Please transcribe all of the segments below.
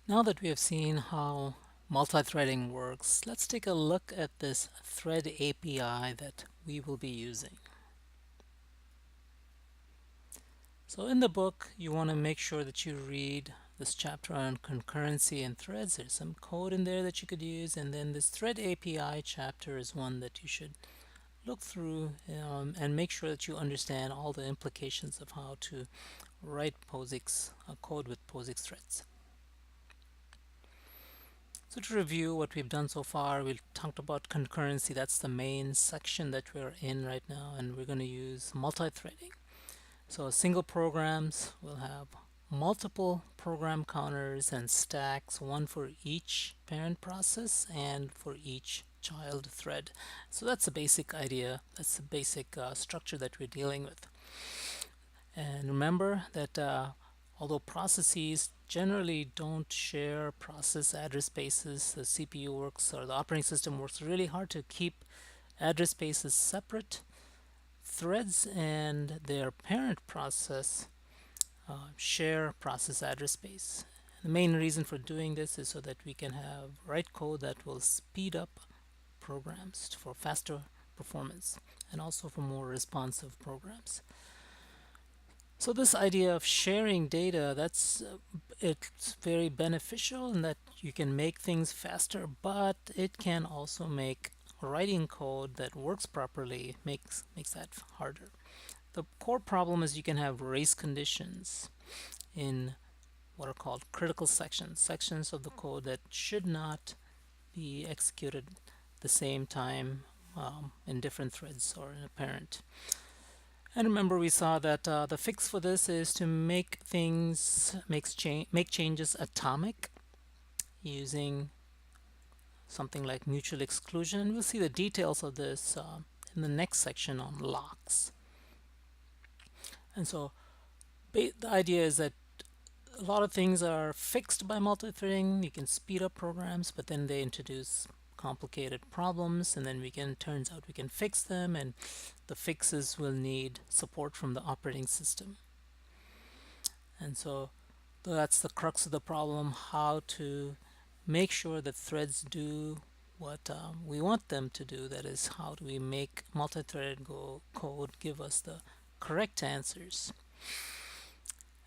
Now that we have seen how multi-threading works, let's take a look at this thread API that we will be using. So in the book, you want to make sure that you read this chapter on concurrency and threads. There's some code in there that you could use, and then this thread API chapter is one that you should look through and make sure that you understand all the implications of how to write POSIX code with POSIX threads. So to review what we've done so far, we've talked about concurrency. That's the main section that we're in right now, and we're going to use multi-threading. So single programs will have multiple program counters and stacks, one for each parent process and for each child thread. So that's the basic idea. That's the basic structure that we're dealing with. And remember that although processes generally don't share process address spaces, the CPU works or the operating system works really hard to keep address spaces separate. Threads and their parent process share process address space. The main reason for doing this is so that we can write code that will speed up programs for faster performance and also for more responsive programs. So this idea of sharing data, it's very beneficial in that you can make things faster, but it can also make writing code that works properly makes that harder. The core problem is you can have race conditions in what are called critical sections, sections of the code that should not be executed at the same time in different threads or in a parent. And remember, we saw that the fix for this is to make changes atomic using something like mutual exclusion. And we'll see the details of this in the next section on locks. And so the idea is that a lot of things are fixed by multi-threading. You can speed up programs, but then they introduce complicated problems, and then turns out we can fix them, and the fixes will need support from the operating system. And so that's the crux of the problem, how to make sure that threads do what we want them to do. That is, how do we make multi-threaded code give us the correct answers.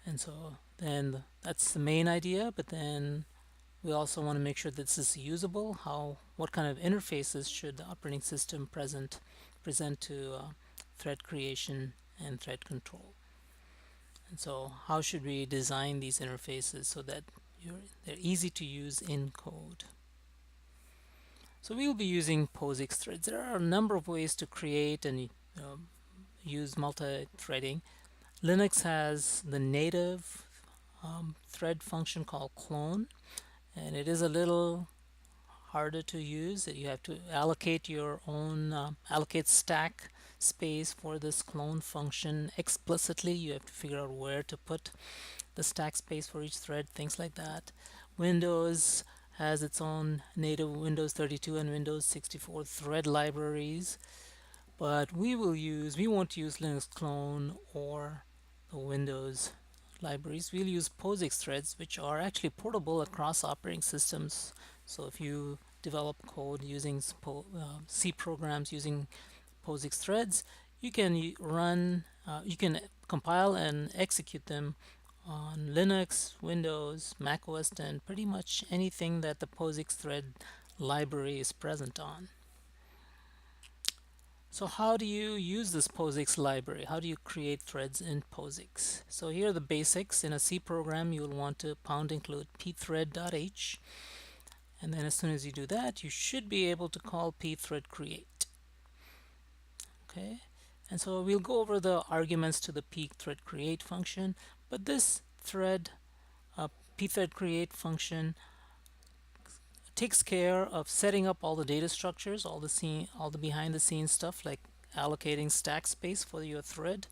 And so then that's the main idea, but then we also want to make sure that this is usable. What kind of interfaces should the operating system present to thread creation and thread control? And so how should we design these interfaces so that they're easy to use in code? So we'll be using POSIX threads. There are a number of ways to create and use multi-threading. Linux has the native thread function called clone, and it is a little harder to use. You have to allocate your own allocate stack space for this clone function explicitly. You have to figure out where to put the stack space for each thread, things like that. Windows has its own native Windows 32 and Windows 64 thread libraries, but we won't use Linux clone or the Windows libraries. We'll use POSIX threads, which are actually portable across operating systems. So if you develop code using C programs using POSIX threads, you can you can compile and execute them on Linux, Windows, Mac OS, and pretty much anything that the POSIX thread library is present on. So how do you use this POSIX library? How do you create threads in POSIX? So here are the basics. In a C program, you'll want to #include pthread.h. And then as soon as you do that, you should be able to call pthread create. Okay, and so we'll go over the arguments to the pthread create function, but this pthread create function takes care of setting up all the data structures, all the behind the scenes stuff like allocating stack space for your thread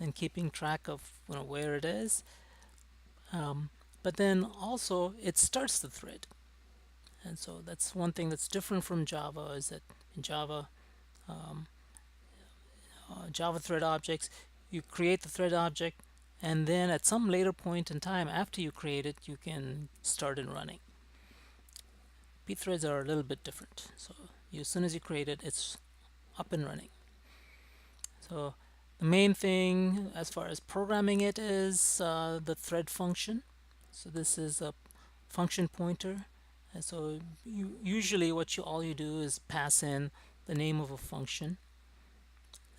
and keeping track of where it is. But then also it starts the thread. And so that's one thing that's different from Java, is that in Java, Java thread objects, you create the thread object and then at some later point in time after you create it, you can start it running. Pthreads are a little bit different. So as soon as you create it, it's up and running. So the main thing as far as programming it is the thread function. So this is a function pointer. And so usually what all you do is pass in the name of a function,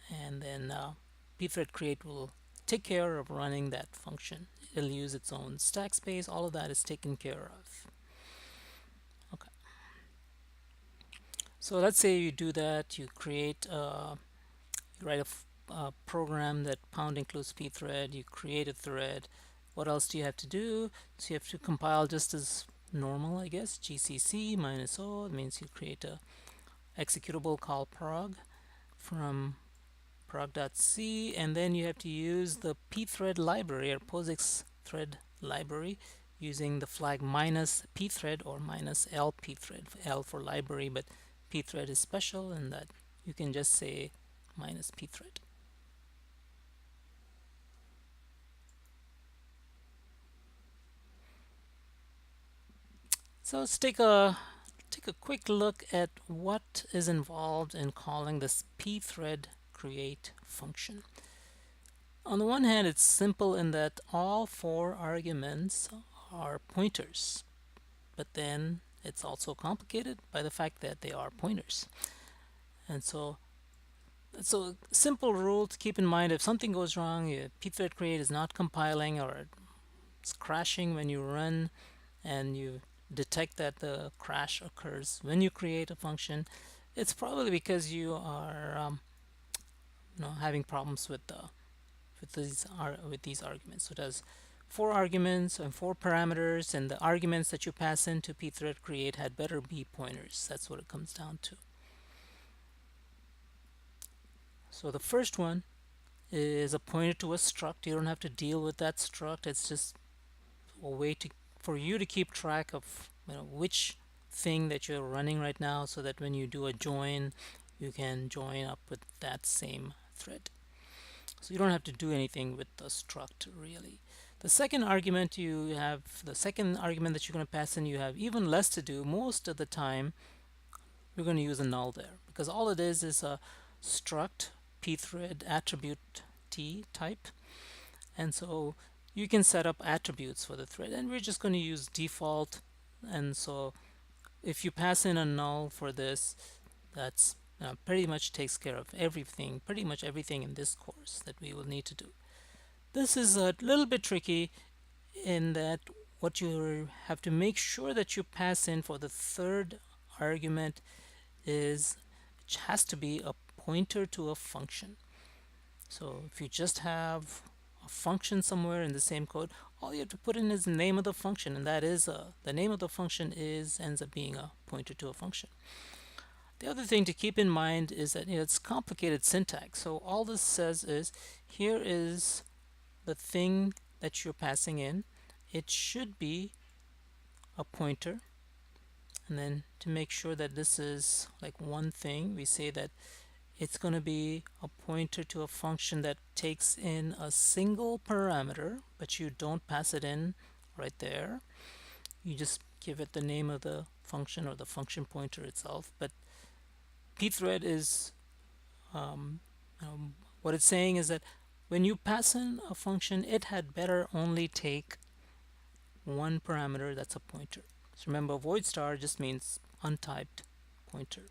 and then pthread create will take care of running that function. It'll use its own stack space. All of that is taken care of. Okay. So let's say you do that. You create, you write a program that pound includes pthread. You create a thread. What else do you have to do? So you have to compile just as normal, I guess. GCC -o. It means you create a executable call prog from prog.c, and then you have to use the pthread library or POSIX thread library using the flag -pthread or -lpthread. L for library, but pthread is special in that you can just say -pthread. So let's take a quick look at what is involved in calling this pthread create function. On the one hand, it's simple in that all 4 arguments are pointers, but then it's also complicated by the fact that they are pointers. And so it's a simple rule to keep in mind. If something goes wrong, pthread create is not compiling, or it's crashing when you run, and you detect that the crash occurs when you create a function, it's probably because you are having problems with these arguments. So it has 4 arguments and 4 parameters, and the arguments that you pass into pthread create had better be pointers. That's what it comes down to. So the first one is a pointer to a struct. You don't have to deal with that struct. It's just a way for you to keep track of which thing that you're running right now, so that when you do a join, you can join up with that same thread. So you don't have to do anything with the struct really. The second argument that you're going to pass in, you have even less to do. Most of the time we're going to use a null there, because all it is a struct pthread attribute t type, and so you can set up attributes for the thread, and we're just going to use default. And so if you pass in a null for this, that's pretty much takes care of everything, pretty much everything in this course that we will need to do. This is a little bit tricky in that what you have to make sure that you pass in for the third argument is it has to be a pointer to a function. So if you just have a function somewhere in the same code, all you have to put in is the name of the function, and that is the name of the function ends up being a pointer to a function. The other thing to keep in mind is that it's complicated syntax. So all this says is, here is the thing that you're passing in. It should be a pointer, and then to make sure that this is like one thing, we say that it's going to be a pointer to a function that takes in a single parameter, but you don't pass it in right there. You just give it the name of the function or the function pointer itself. But pthread is what it's saying is that when you pass in a function, it had better only take one parameter that's a pointer. So remember, void star just means untyped pointer.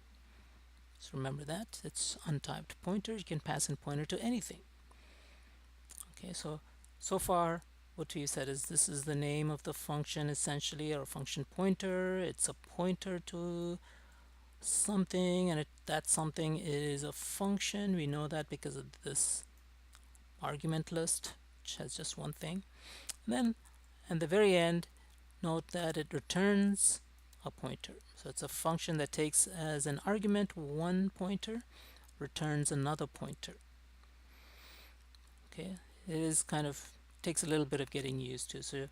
So remember that it's untyped pointer. You can pass in pointer to anything. Okay, so far what we said is this is the name of the function essentially, or function pointer. It's a pointer to something, and that something is a function. We know that because of this argument list, which has just one thing. And then at the very end, note that it returns a pointer. So it's a function that takes as an argument one pointer, returns another pointer. Okay, it is takes a little bit of getting used to. So it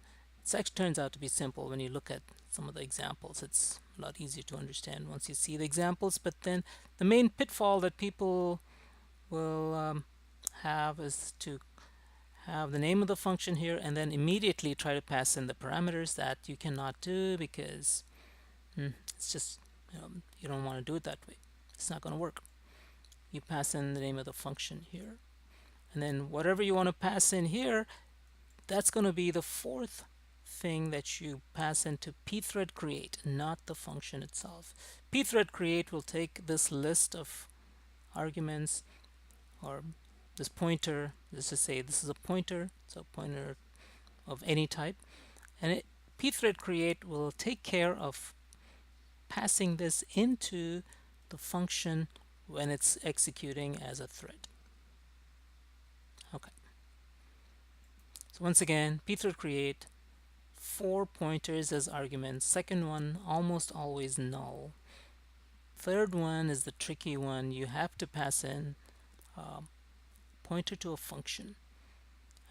actually turns out to be simple when you look at some of the examples. It's a lot easier to understand once you see the examples. But then the main pitfall that people will have is to have the name of the function here and then immediately try to pass in the parameters. That you cannot do because it's just, you don't want to do it that way. It's not going to work. You pass in the name of the function here, and then whatever you want to pass in here, that's going to be the fourth thing that you pass into pthread create, not the function itself. Pthread create will take this list of arguments, or this pointer. Let's just say this is a pointer, so a pointer of any type, and pthread create will take care of passing this into the function when it's executing as a thread. Okay. So once again, pthread create, 4 pointers as arguments. Second one almost always null. Third one is the tricky one. You have to pass in pointer to a function,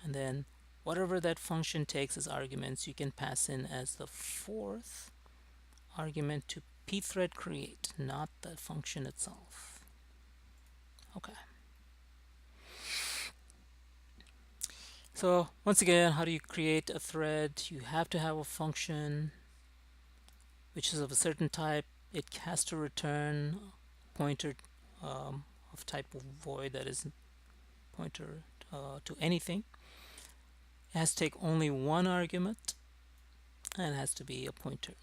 and then whatever that function takes as arguments, you can pass in as the fourth argument to pthread create, not the function itself. Okay. So once again, how do you create a thread? You have to have a function which is of a certain type. It has to return pointer of type void, that is pointer to anything. It has to take only one argument, and it has to be a pointer.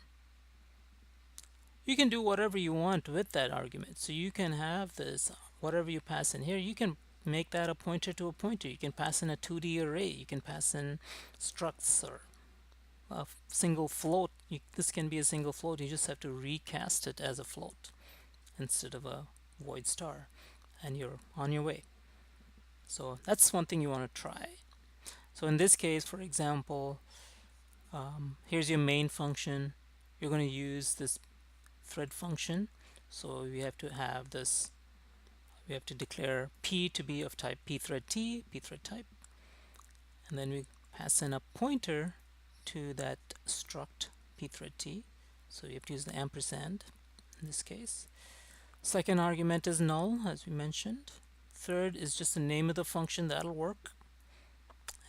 You can do whatever you want with that argument. So you can have this, whatever you pass in here, you can make that a pointer to a pointer. You can pass in a 2D array. You can pass in structs or a single float. This can be a single float. You just have to recast it as a float instead of a void star, and you're on your way. So that's one thing you want to try. So in this case, for example, here's your main function. You're going to use this thread function. So we have to have this, we have to declare p to be of type pthread type, and then we pass in a pointer to that struct pthread t. So you have to use the ampersand in this case. Second argument is null, as we mentioned. Third is just the name of the function. That'll work.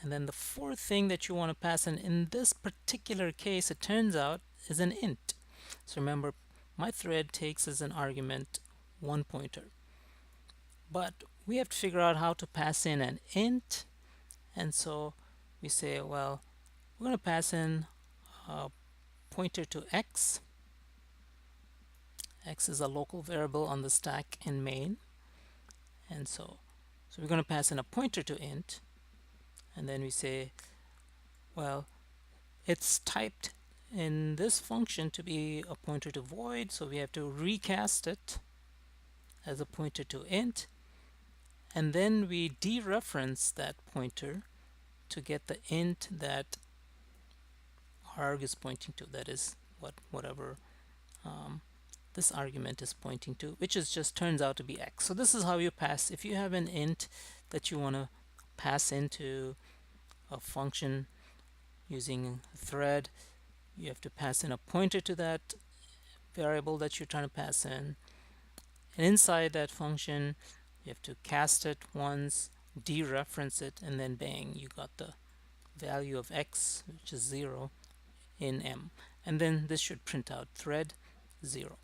And then the fourth thing that you want to pass in this particular case, it turns out, is an int. So remember, my thread takes as an argument one pointer, but we have to figure out how to pass in an int. And so we say, well, we're going to pass in a pointer to x. X is a local variable on the stack in main, and so we're going to pass in a pointer to int, and then we say, well, it's typed in this function to be a pointer to void, so we have to recast it as a pointer to int, and then we dereference that pointer to get the int that arg is pointing to, that is whatever this argument is pointing to, which is just turns out to be x. So this is how you pass. If you have an int that you want to pass into a function using a thread, you have to pass in a pointer to that variable that you're trying to pass in, and inside that function you have to cast it once, dereference it, and then bang, you got the value of x, which is 0 in M, and then this should print out thread 0.